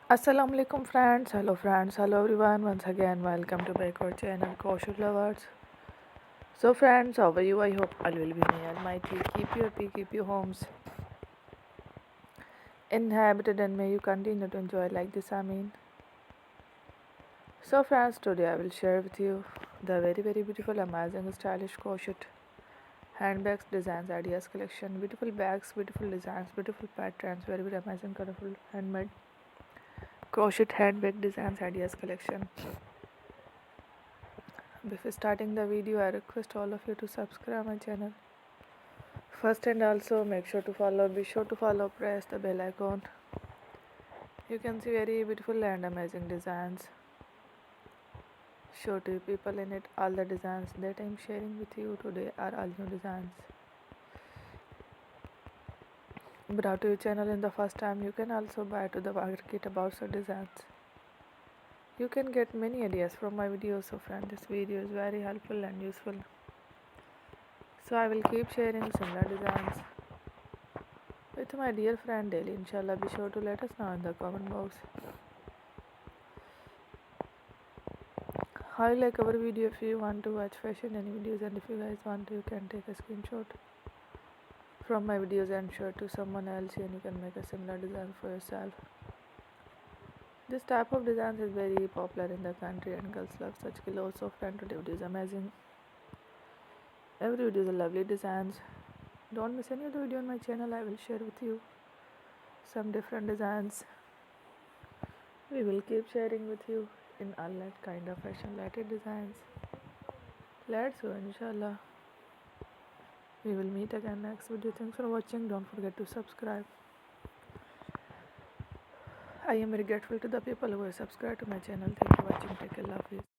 Assalamu alaikum friends, hello everyone, once again welcome to my channel Crochet lovers. So friends, how are you? I hope all will be may almighty keep you happy, keep you homes inhabited, and may you continue to enjoy like this. So friends, today I will share with you the very beautiful, amazing, stylish crochet handbags, designs, ideas collection. Beautiful bags, beautiful designs, beautiful patterns, very amazing, colorful handmade crochet handbag designs, ideas collection. Before starting the video, I request all of you to subscribe my channel first, and also be sure to follow, press the bell icon. You can see very beautiful and amazing designs. Show to people in it. All the designs that I'm sharing with you today are all new designs brought to your channel in the first time. You can also buy to the market about such designs. You can get many ideas from my videos. So friend, this video is very helpful and useful. So I will keep sharing similar designs with my dear friend daily. Inshallah, be sure to let us know in the comment box how you like our video. If you want to watch fashion any videos, and if you guys want to, you can take a screenshot from my videos and share to someone else, and you can make a similar design for yourself. This type of designs is very popular in the country, and girls love such clothes. So friend, today video is amazing. Every video is a lovely designs. Don't miss any other video on my channel. I will share with you some different designs. We will keep sharing with you in all that kind of fashion related designs. Let's go, inshallah. We will meet again next video. Thanks for watching. Don't forget to subscribe. I am very grateful to the people who have subscribed to my channel. Thank you for watching. Take care. Love you.